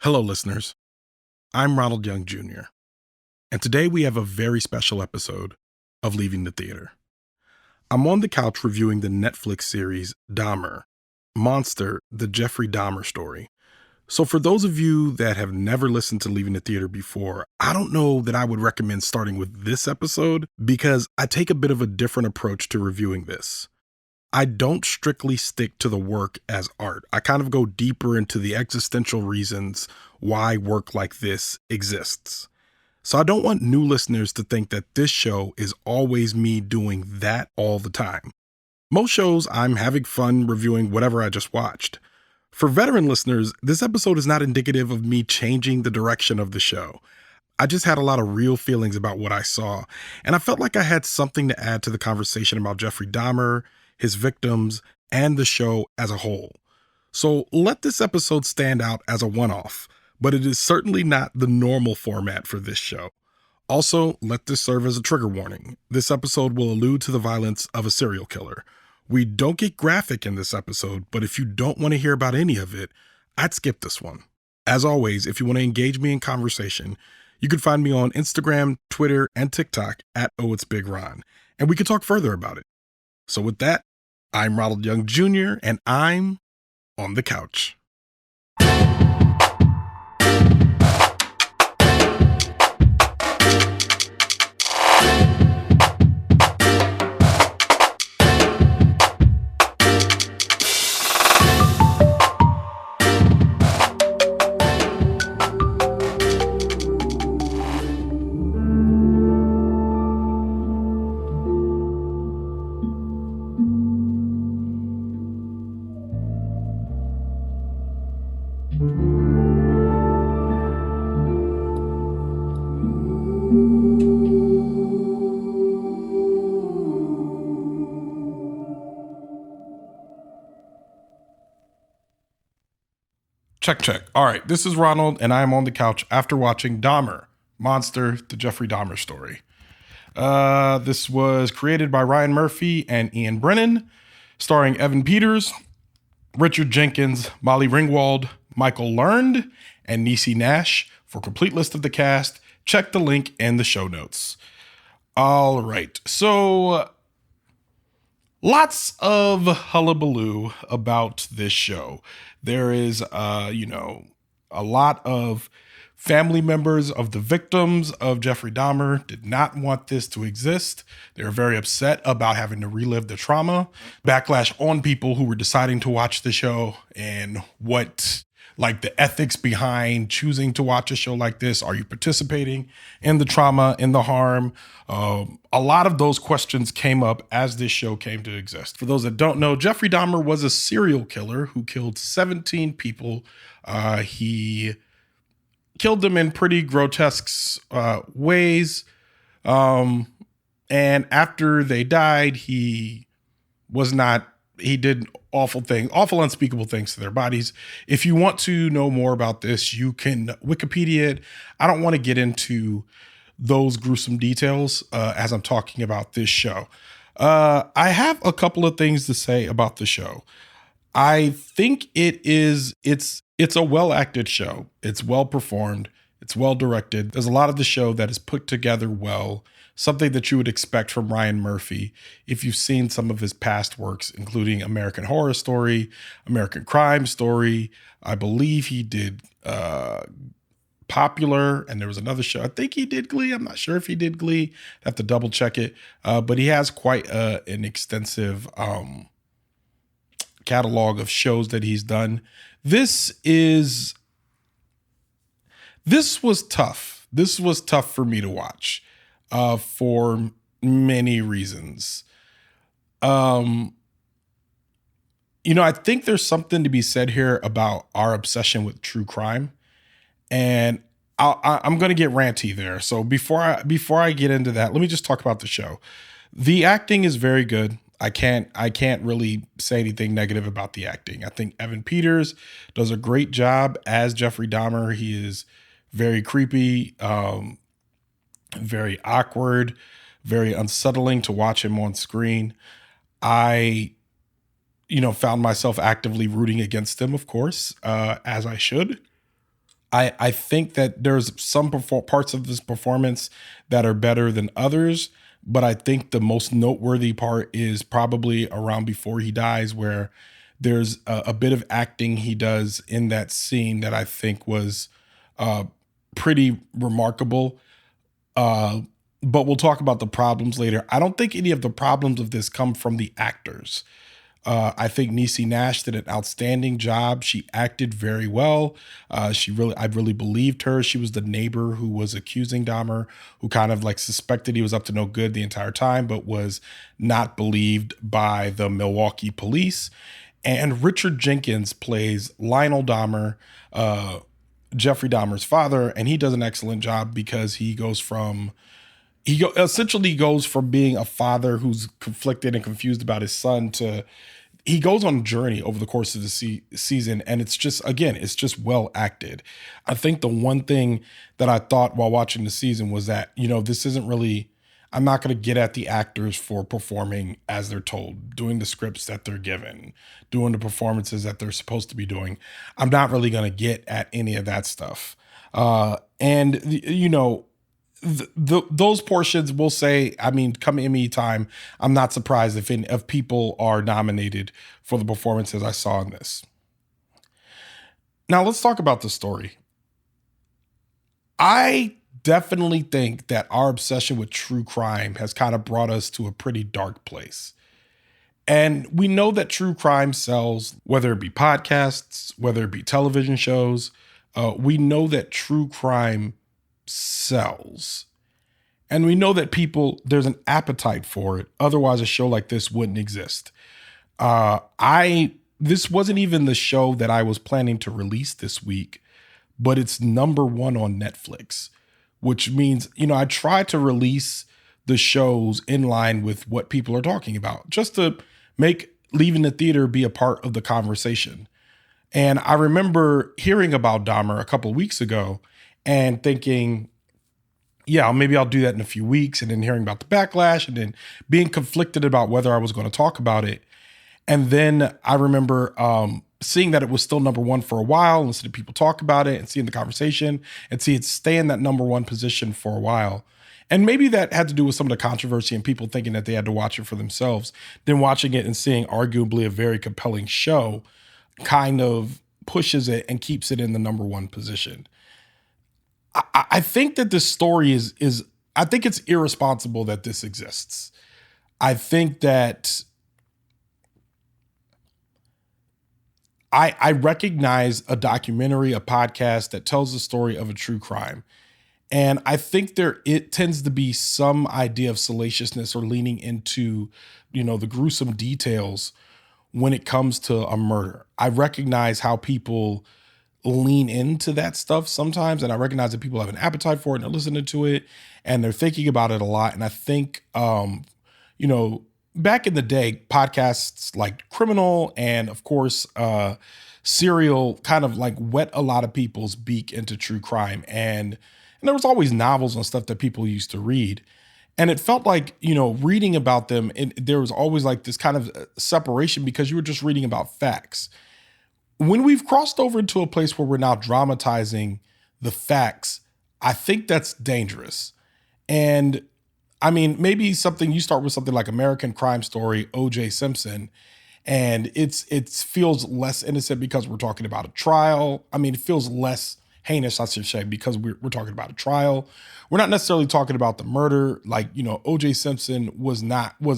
Hello, listeners. I'm Ronald Young Jr., and today we have a very special episode of Leaving the Theater. I'm on the couch reviewing the Netflix series Dahmer, Monster, the Jeffrey Dahmer story. So for those of you that have never listened to Leaving the Theater before, I don't know that I would recommend starting with this episode because I take a bit of a different approach to reviewing this. I don't strictly stick to the work as art. I kind of go deeper into the existential reasons why work like this exists. So I don't want new listeners to think that this show is always me doing that all the time. Most shows, I'm having fun reviewing whatever I just watched. For veteran listeners, this episode is not indicative of me changing the direction of the show. I just had a lot of real feelings about what I saw, and I felt like I had something to add to the conversation about Jeffrey Dahmer, his victims, and the show as a whole. So let this episode stand out as a one-off, but it is certainly not the normal format for this show. Also, let this serve as a trigger warning. This episode will allude to the violence of a serial killer. We don't get graphic in this episode, but if you don't want to hear about any of it, I'd skip this one. As always, if you want to engage me in conversation, you can find me on Instagram, Twitter, and TikTok at @OhIt'sBigRon, and we can talk further about it. So with that, I'm Ronald Young Jr., and I'm on the couch. Check. All right, this is Ronald, and I am on the couch after watching Dahmer, Monster, the Jeffrey Dahmer story. This was created by Ryan Murphy and Ian Brennan, starring Evan Peters, Richard Jenkins, Molly Ringwald, Michael Learned, and Niecy Nash. For a complete list of the cast, check the link in the show notes. All right, so lots of hullabaloo about this show. There is, a lot of family members of the victims of Jeffrey Dahmer did not want this to exist. They were very upset about having to relive the trauma, backlash on people who were deciding to watch the show, and the ethics behind choosing to watch a show like this. Are you participating in the trauma, in the harm? A lot of those questions came up as this show came to exist. For those that don't know, Jeffrey Dahmer was a serial killer who killed 17 people. He killed them in pretty grotesque ways. And after they died, he did awful, unspeakable things to their bodies. If you want to know more about this, you can Wikipedia it. I don't want to get into those gruesome details as I'm talking about this show. I have a couple of things to say about the show. I think it's a well-acted show. It's well performed. It's well directed. There's a lot of the show that is put together well. Something that you would expect from Ryan Murphy if you've seen some of his past works, including American Horror Story, American Crime Story. I believe he did Popular, and there was another show. I think he did Glee. I'm not sure if he did Glee. I have to double check it. But he has quite an extensive catalog of shows that he's done. This was tough. This was tough for me to watch. For many reasons. I think there's something to be said here about our obsession with true crime. And I'm going to get ranty there. So before I get into that, let me just talk about the show. The acting is very good. I can't really say anything negative about the acting. I think Evan Peters does a great job as Jeffrey Dahmer. He is very creepy, very awkward, very unsettling to watch him on screen. I, found myself actively rooting against him, of course, as I should. I think that there's some parts of this performance that are better than others, but I think the most noteworthy part is probably around before he dies, where there's a bit of acting he does in that scene that I think was uh, pretty remarkable. Uh, but we'll talk about the problems later. I don't think any of the problems of this come from the actors. I think Niecy Nash did an outstanding job. She acted very well. I really believed her. She was the neighbor who was accusing Dahmer, who kind of like suspected he was up to no good the entire time, but was not believed by the Milwaukee police. And Richard Jenkins plays Lionel Dahmer, Jeffrey Dahmer's father, and he does an excellent job because essentially goes from being a father who's conflicted and confused about his son to he goes on a journey over the course of the season. And it's just well acted. I think the one thing that I thought while watching the season was that, this isn't really, I'm not going to get at the actors for performing as they're told, doing the scripts that they're given, doing the performances that they're supposed to be doing. I'm not really going to get at any of that stuff. Those portions will say, come Emmy time, I'm not surprised if people are nominated for the performances I saw in this. Now let's talk about the story. I definitely think that our obsession with true crime has kind of brought us to a pretty dark place. And we know that true crime sells, whether it be podcasts, whether it be television shows. We know that true crime sells. And we know that there's an appetite for it. Otherwise, a show like this wouldn't exist. This wasn't even the show that I was planning to release this week, but it's number one on Netflix, which means, I try to release the shows in line with what people are talking about, just to make Leaving the Theater be a part of the conversation. And I remember hearing about Dahmer a couple of weeks ago and thinking, yeah, maybe I'll do that in a few weeks, and then hearing about the backlash and then being conflicted about whether I was going to talk about it. And then I remember seeing that it was still number one for a while, and listening to people talk about it and seeing the conversation and see it stay in that number one position for a while. And maybe that had to do with some of the controversy and people thinking that they had to watch it for themselves. Then watching it and seeing arguably a very compelling show kind of pushes it and keeps it in the number one position. I think that this story I think it's irresponsible that this exists. I think that I recognize a documentary, a podcast that tells the story of a true crime. And I think it tends to be some idea of salaciousness or leaning into, the gruesome details when it comes to a murder. I recognize how people lean into that stuff sometimes, and I recognize that people have an appetite for it and they're listening to it and they're thinking about it a lot. And I think, back in the day, podcasts like Criminal and of course Serial kind of like wet a lot of people's beak into true crime, and there was always novels and stuff that people used to read. And it felt like, reading about them, there was always like this kind of separation because you were just reading about facts. When we've crossed over into a place where we're now dramatizing the facts, I think that's dangerous. And maybe you start with something like American Crime Story, O.J. Simpson, and it feels less innocent because we're talking about a trial. it feels less heinous, I should say, because we're talking about a trial. We're not necessarily talking about the murder. Like, O.J. Simpson was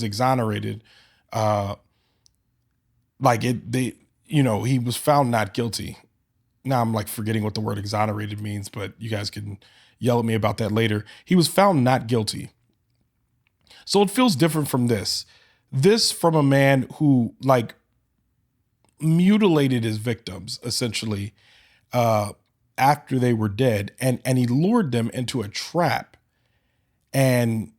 exonerated. He was found not guilty. Now I'm like forgetting what the word exonerated means, but you guys can yell at me about that later. He was found not guilty. So it feels different from this. This from a man who mutilated his victims essentially after they were dead, and he lured them into a trap and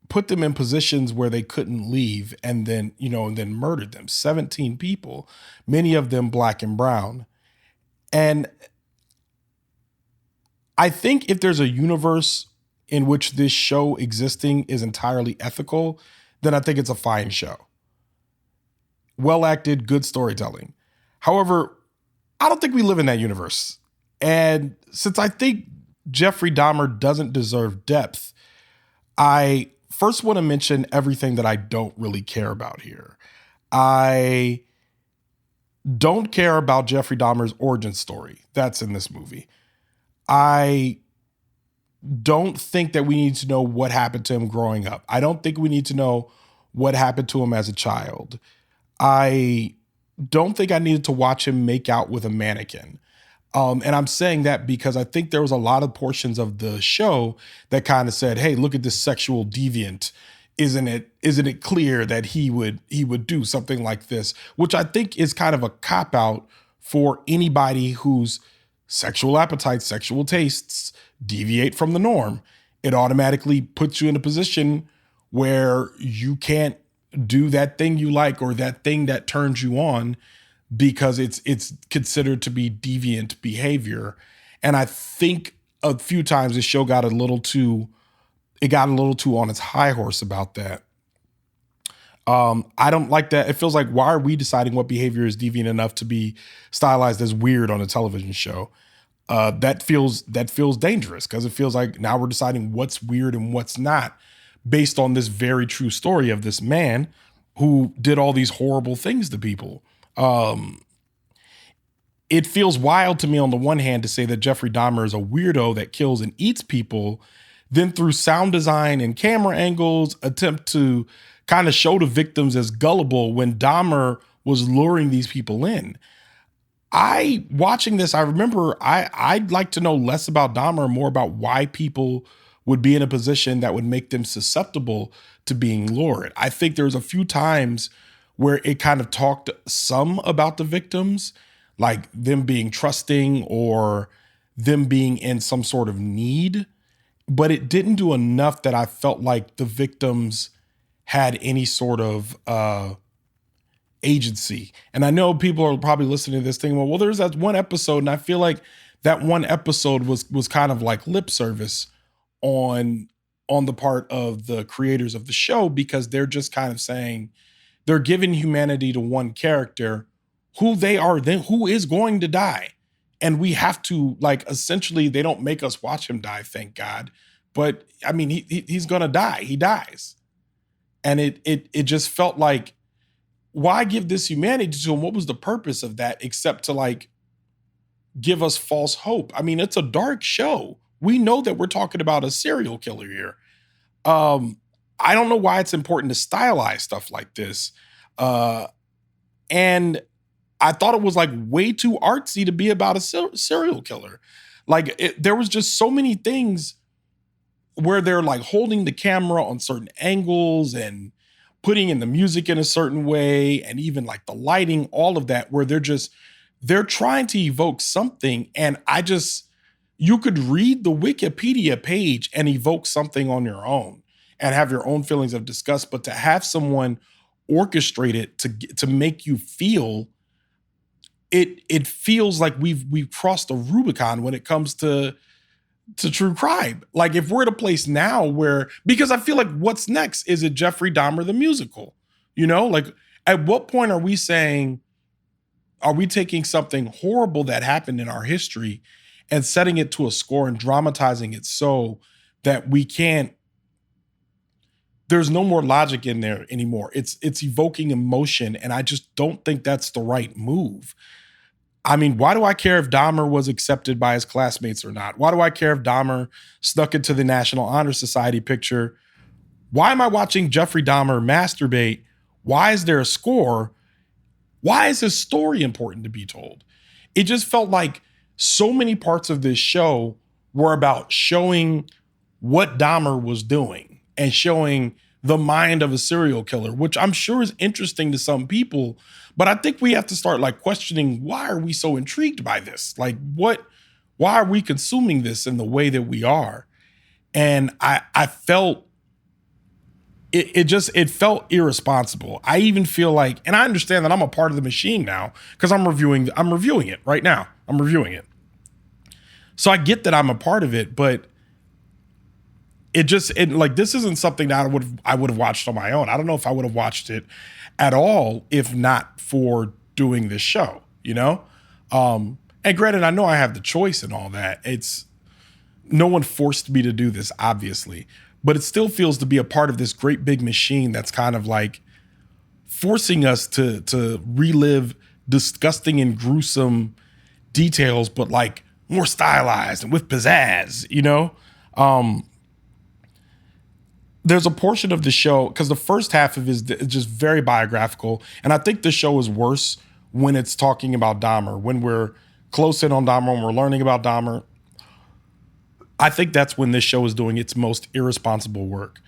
put them in positions where they couldn't leave, and then murdered them. 17 people, many of them black and brown. And I think if there's a universe in which this show existing is entirely ethical, then I think it's a fine show. Well acted, good storytelling. However, I don't think we live in that universe. And since I think Jeffrey Dahmer doesn't deserve depth, I first want to mention everything that I don't really care about here. I don't care about Jeffrey Dahmer's origin story that's in this movie. I don't think that we need to know what happened to him growing up. I don't think we need to know what happened to him as a child. I don't think I needed to watch him make out with a mannequin. And I'm saying that because I think there was a lot of portions of the show that kind of said, "Hey, look at this sexual deviant. Isn't it clear that he would do something like this?" Which I think is kind of a cop out for anybody whose sexual appetites, sexual tastes deviate from the norm. It automatically puts you in a position where you can't do that thing you like or that thing that turns you on because it's considered to be deviant behavior. And I think a few times the show got a little too on its high horse about that. I don't like that. It feels like, why are we deciding what behavior is deviant enough to be stylized as weird on a television show? That feels dangerous, because it feels like now we're deciding what's weird and what's not based on this very true story of this man who did all these horrible things to people. It feels wild to me on the one hand to say that Jeffrey Dahmer is a weirdo that kills and eats people, then through sound design and camera angles attempt to kind of show the victims as gullible when Dahmer was luring these people in. Watching this, I remember I'd like to know less about Dahmer, more about why people would be in a position that would make them susceptible to being lured. I think there's a few times where it kind of talked some about the victims, like them being trusting or them being in some sort of need, but it didn't do enough that I felt like the victims had any sort of agency. And I know people are probably listening to this thinking, well, there's that one episode, and I feel like that one episode was kind of like lip service on the part of the creators of the show, because they're just kind of saying they're giving humanity to one character who they are then, who is going to die. And we have to, like, essentially, they don't make us watch him die, thank God. But I mean, he's gonna die. He dies. And it just felt like, why give this humanity to him? What was the purpose of that except to, like, give us false hope? I mean, it's a dark show. We know that we're talking about a serial killer here. I don't know why it's important to stylize stuff like this. And I thought it was like way too artsy to be about a serial killer. Like, there was just so many things where they're like holding the camera on certain angles and putting in the music in a certain way, and even like the lighting, all of that, where they're trying to evoke something. And you could read the Wikipedia page and evoke something on your own and have your own feelings of disgust, but to have someone orchestrate it to make you feel it feels like we've crossed the Rubicon when it comes to true crime. Like, if we're at a place now where, because I feel like what's next, is it Jeffrey Dahmer the musical? You know, like, at what point are we taking something horrible that happened in our history and setting it to a score and dramatizing it so that there's no more logic in there anymore. It's evoking emotion, and I just don't think that's the right move. I mean, why do I care if Dahmer was accepted by his classmates or not? Why do I care if Dahmer snuck into the National Honor Society picture? Why am I watching Jeffrey Dahmer masturbate? Why is there a score? Why is his story important to be told? It just felt like so many parts of this show were about showing what Dahmer was doing and showing the mind of a serial killer, which I'm sure is interesting to some people. But I think we have to start, like, questioning, why are we so intrigued by this? Like, why are we consuming this in the way that we are? And I felt it felt irresponsible. I even feel like, and I understand that I'm a part of the machine now because I'm reviewing it right now. I'm reviewing it. So I get that I'm a part of it, but like, this isn't something that I would have watched on my own. I don't know if I would have watched it at all if not for doing this show, you know? And And granted, I know I have the choice and all that. It's no one forced me to do this, obviously, but it still feels to be a part of this great big machine that's kind of like forcing us to relive disgusting and gruesome details, but like more stylized and with pizzazz, you know? There's a portion of the show, because the first half of it is just very biographical. And I think the show is worse when it's talking about Dahmer, when we're close in on Dahmer, when we're learning about Dahmer. I think that's when this show is doing its most irresponsible work.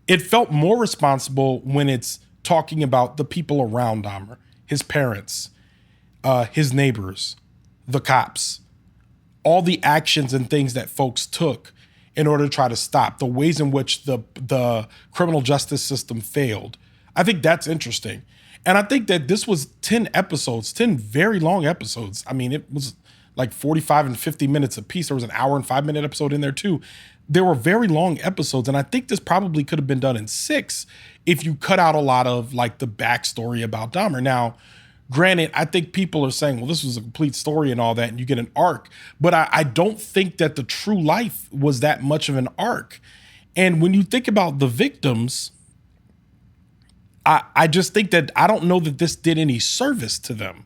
It felt more responsible when it's talking about the people around Dahmer, his parents, his neighbors, the cops, all the actions and things that folks took in order to try to stop, the ways in which the criminal justice system failed. I think that's interesting. And I think that this was 10 episodes, 10 very long episodes. I mean, it was like 45 and 50 minutes a piece. There was an hour and 5-minute episode in there too. There were very long episodes. And I think this probably could have been done in 6 if you cut out a lot of like the backstory about Dahmer. Now, granted, I think people are saying, well, this was a complete story and all that, and you get an arc. But I don't think that the true life was that much of an arc. And when you think about the victims, I just think that I don't know that this did any service to them.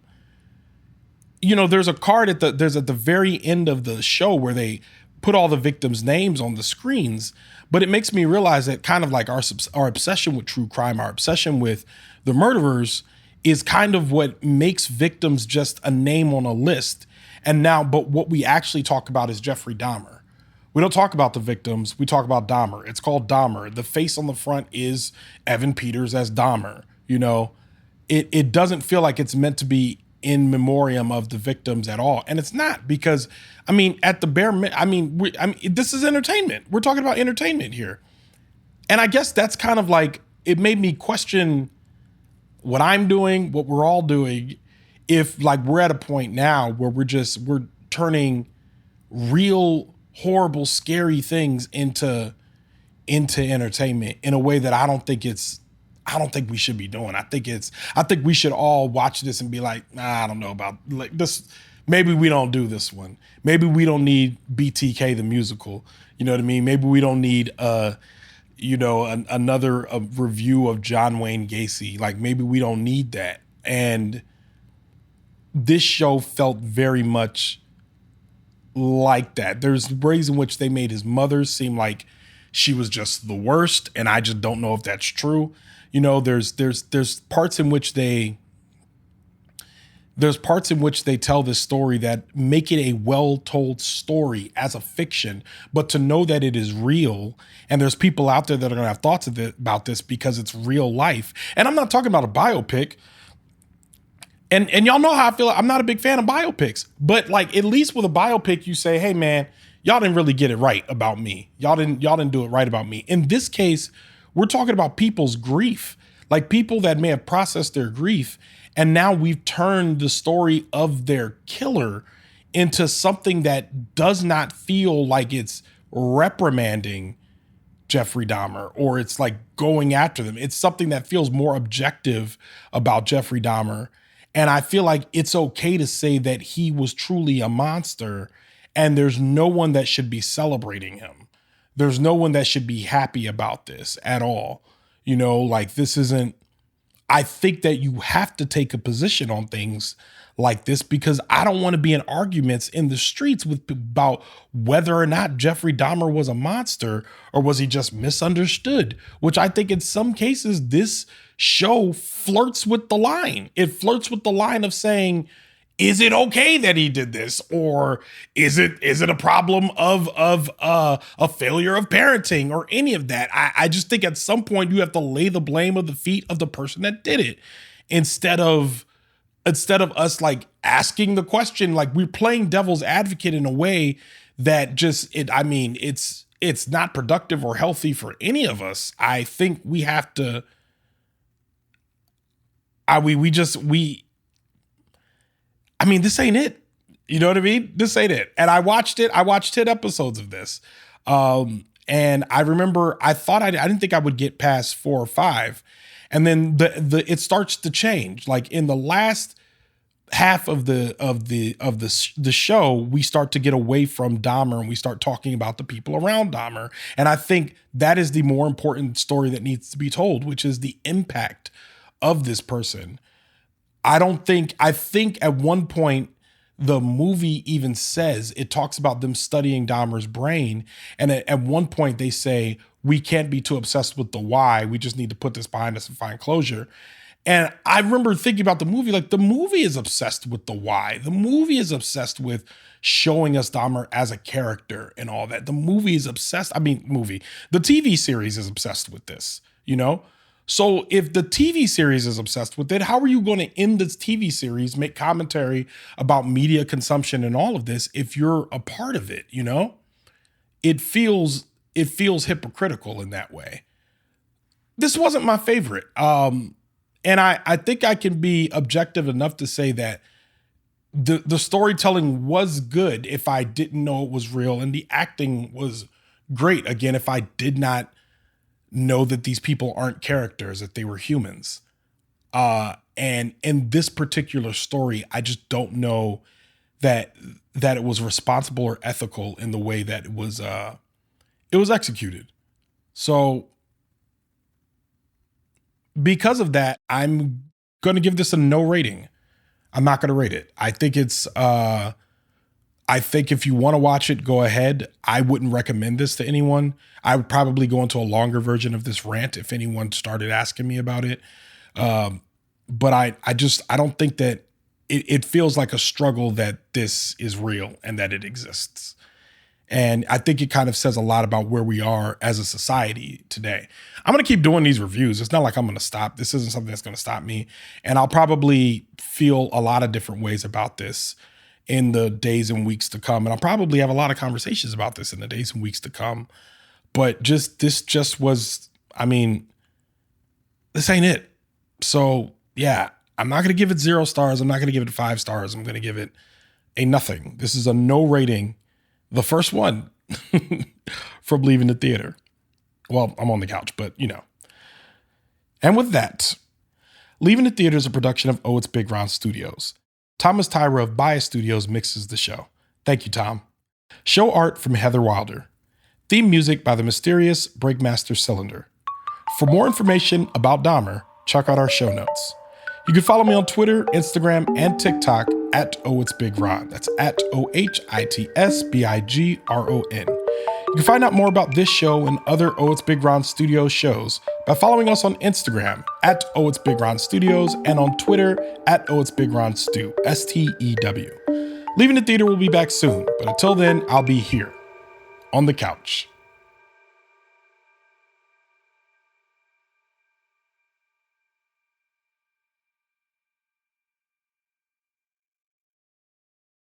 You know, there's a card at the very end of the show where they put all the victims' names on the screens, but it makes me realize that kind of like our obsession with true crime, our obsession with the murderers is kind of what makes victims just a name on a list. And now, but what we actually talk about is Jeffrey Dahmer. We don't talk about the victims. We talk about Dahmer. It's called Dahmer. The face on the front is Evan Peters as Dahmer. You know, it doesn't feel like it's meant to be in memoriam of the victims at all. And it's not, because, I mean, at the bare minimum, I mean, this is entertainment. We're talking about entertainment here. And I guess that's kind of like, it made me question what I'm doing, what we're all doing, if like we're at a point now where we're turning real horrible, scary things into entertainment in a way that I don't think we should be doing. I think we should all watch this and be like, nah, I don't know about like this. Maybe we don't do this one. Maybe we don't need BTK the musical. You know what I mean? Maybe we don't need another review of John Wayne Gacy. Like maybe we don't need that. And this show felt very much like that. There's ways in which they made his mother seem like she was just the worst, and I just don't know if that's true. You know, there's parts in which they tell this story that make it a well-told story as a fiction, but to know that it is real, and there's people out there that are going to have thoughts about this because it's real life. And I'm not talking about a biopic. And y'all know how I feel. I'm not a big fan of biopics, but like at least with a biopic, you say, hey man, y'all didn't really get it right about me. Y'all didn't do it right about me. In this case, we're talking about people's grief, like people that may have processed their grief. And now we've turned the story of their killer into something that does not feel like it's reprimanding Jeffrey Dahmer or it's like going after them. It's something that feels more objective about Jeffrey Dahmer. And I feel like it's okay to say that he was truly a monster, and there's no one that should be celebrating him. There's no one that should be happy about this at all. You know, like this isn't, I think that you have to take a position on things like this because I don't want to be in arguments in the streets about whether or not Jeffrey Dahmer was a monster or was he just misunderstood, which I think in some cases this show flirts with the line. It flirts with the line of saying, is it okay that he did this? Or is it a problem of a failure of parenting or any of that? I just think at some point you have to lay the blame of the feet of the person that did it instead of us like asking the question, like we're playing devil's advocate in a way that it's not productive or healthy for any of us. I think we have to, this ain't it. You know what I mean? This ain't it. And I watched 10 episodes of this. And I remember I thought I didn't think I would get past 4 or 5. And then it starts to change. Like in the last half of the show, we start to get away from Dahmer and we start talking about the people around Dahmer. And I think that is the more important story that needs to be told, which is the impact of this person. I think at one point the movie even says, it talks about them studying Dahmer's brain. And at one point they say, we can't be too obsessed with the why. We just need to put this behind us and find closure. And I remember thinking about the movie, like the movie is obsessed with the why. The movie is obsessed with showing us Dahmer as a character and all that. The movie is obsessed. The TV series is obsessed with this, you know? So if the TV series is obsessed with it, how are you going to end this TV series, make commentary about media consumption and all of this if you're a part of it, you know? It feels hypocritical in that way. This wasn't my favorite. And I think I can be objective enough to say that the storytelling was good if I didn't know it was real, and the acting was great, again, if I did not know that these people aren't characters, that they were humans. And in this particular story, I just don't know that it was responsible or ethical in the way that it was executed. So because of that, I'm going to give this a no rating. I'm not going to rate it. I think if you want to watch it, go ahead. I wouldn't recommend this to anyone. I would probably go into a longer version of this rant if anyone started asking me about it. But I don't think that it feels like a struggle that this is real and that it exists. And I think it kind of says a lot about where we are as a society today. I'm going to keep doing these reviews. It's not like I'm going to stop. This isn't something that's going to stop me. And I'll probably feel a lot of different ways about this in the days and weeks to come. And I'll probably have a lot of conversations about this in the days and weeks to come. But this was, this ain't it. So yeah, I'm not going to give it 0 stars. I'm not going to give it 5 stars. I'm going to give it a nothing. This is a no rating. The first one from Leaving the Theater. Well, I'm on the couch, but you know. And with that, Leaving the Theater is a production of Oh It's Big Ron Studios. Thomas Tyra of Bias Studios mixes the show. Thank you, Tom. Show art from Heather Wilder. Theme music by the mysterious Breakmaster Cylinder. For more information about Dahmer, check out our show notes. You can follow me on Twitter, Instagram, and TikTok at Oh It's Big Ron. That's at OHITSBIGRON. You can find out more about this show and other Oh It's Big Ron Studios shows by following us on Instagram at Oh It's Big Ron Studios and on Twitter at Oh It's Big Ron Stew, STEW. Leaving the Theater will be back soon, but until then, I'll be here on the couch.